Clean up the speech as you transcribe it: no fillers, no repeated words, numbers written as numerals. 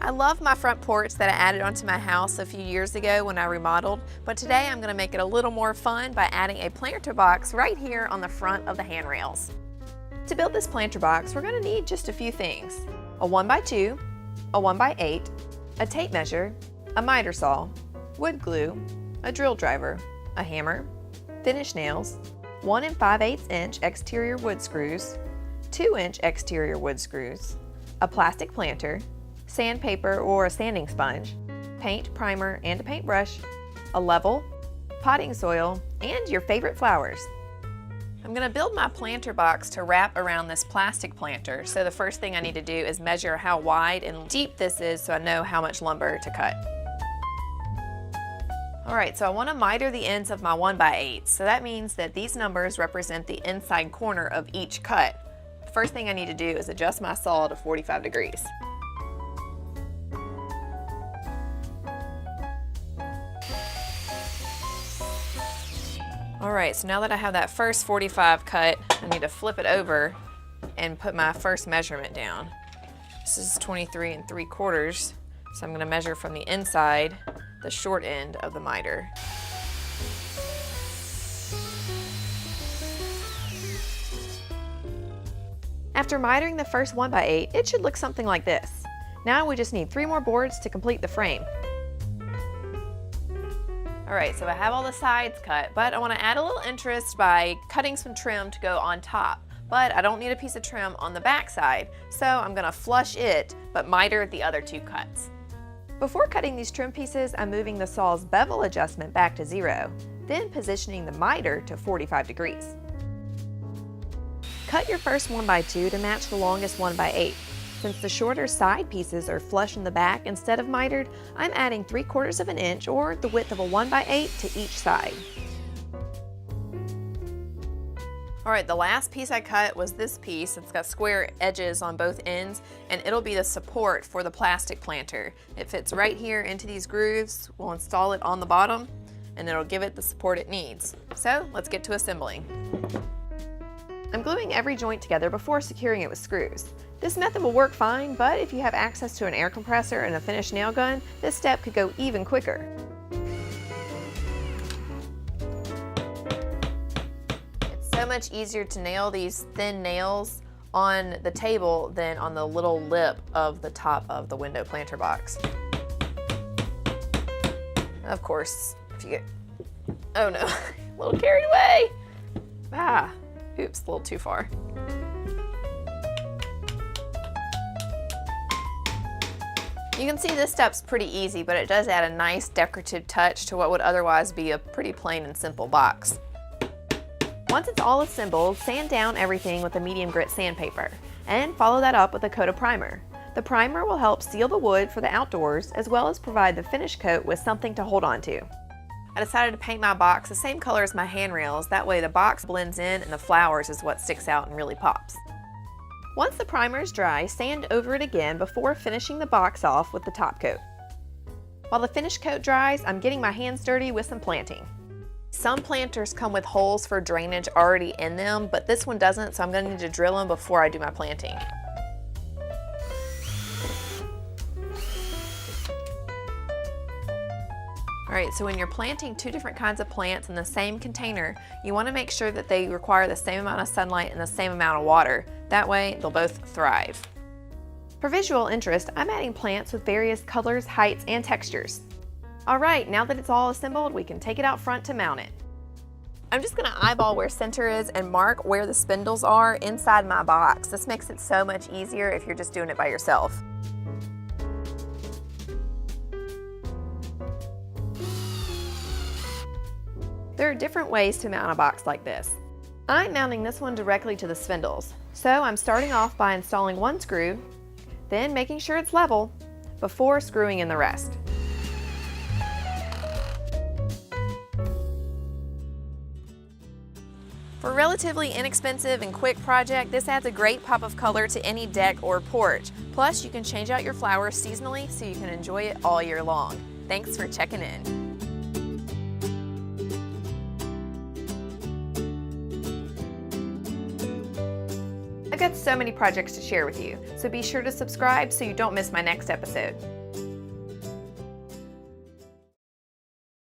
I love my front porch that I added onto my house a few years ago when I remodeled, but today I'm going to make it a little more fun by adding a planter box right here on the front of the handrails. To build this planter box, we're going to need just a few things: a 1x2, a 1x8, a tape measure, a miter saw, wood glue, a drill driver, a hammer, finish nails, 1 5/8 inch exterior wood screws, 2-inch exterior wood screws, a plastic planter, sandpaper or a sanding sponge, paint, primer, and a paintbrush, a level, potting soil, and your favorite flowers. I'm going to build my planter box to wrap around this plastic planter, so the first thing I need to do is measure how wide and deep this is so I know how much lumber to cut. Alright, so I want to miter the ends of my 1x8, so that means that these numbers represent the inside corner of each cut. The first thing I need to do is adjust my saw to 45 degrees. Alright, so now that I have that first 45 cut, I need to flip it over and put my first measurement down. This is 23 3/4, so I'm going to measure from the inside, the short end of the miter. After mitering the first 1x8, it should look something like this. Now we just need 3 more boards to complete the frame. Alright, so I have all the sides cut, but I want to add a little interest by cutting some trim to go on top. But I don't need a piece of trim on the back side, so I'm going to flush it, but miter the other 2 cuts. Before cutting these trim pieces, I'm moving the saw's bevel adjustment back to 0, then positioning the miter to 45 degrees. Cut your first 1x2 to match the longest 1x8. Since the shorter side pieces are flush in the back instead of mitered, I'm adding 3/4 inch or the width of a 1x8 to each side. Alright, the last piece I cut was this piece. It's got square edges on both ends, and it'll be the support for the plastic planter. It fits right here into these grooves. We'll install it on the bottom, and it'll give it the support it needs. So let's get to assembling. I'm gluing every joint together before securing it with screws. This method will work fine, but if you have access to an air compressor and a finished nail gun, this step could go even quicker. It's so much easier to nail these thin nails on the table than on the little lip of the top of the window planter box. Of course, if you get, oh no, a little carried away. Oops, a little too far. You can see this step's pretty easy, but it does add a nice decorative touch to what would otherwise be a pretty plain and simple box. Once it's all assembled, sand down everything with a medium grit sandpaper, and follow that up with a coat of primer. The primer will help seal the wood for the outdoors, as well as provide the finish coat with something to hold on to. I decided to paint my box the same color as my handrails, that way the box blends in and the flowers is what sticks out and really pops. Once the primer is dry, sand over it again before finishing the box off with the top coat. While the finish coat dries, I'm getting my hands dirty with some planting. Some planters come with holes for drainage already in them, but this one doesn't, so I'm going to need to drill them before I do my planting. Alright, so when you're planting 2 different kinds of plants in the same container, you want to make sure that they require the same amount of sunlight and the same amount of water. That way, they'll both thrive. For visual interest, I'm adding plants with various colors, heights, and textures. Alright, now that it's all assembled, we can take it out front to mount it. I'm just going to eyeball where center is and mark where the spindles are inside my box. This makes it so much easier if you're just doing it by yourself. There are different ways to mount a box like this. I'm mounting this one directly to the spindles. So I'm starting off by installing 1 screw, then making sure it's level, before screwing in the rest. For a relatively inexpensive and quick project, this adds a great pop of color to any deck or porch. Plus, you can change out your flowers seasonally so you can enjoy it all year long. Thanks for checking in. I've got so many projects to share with you, so be sure to subscribe so you don't miss my next episode.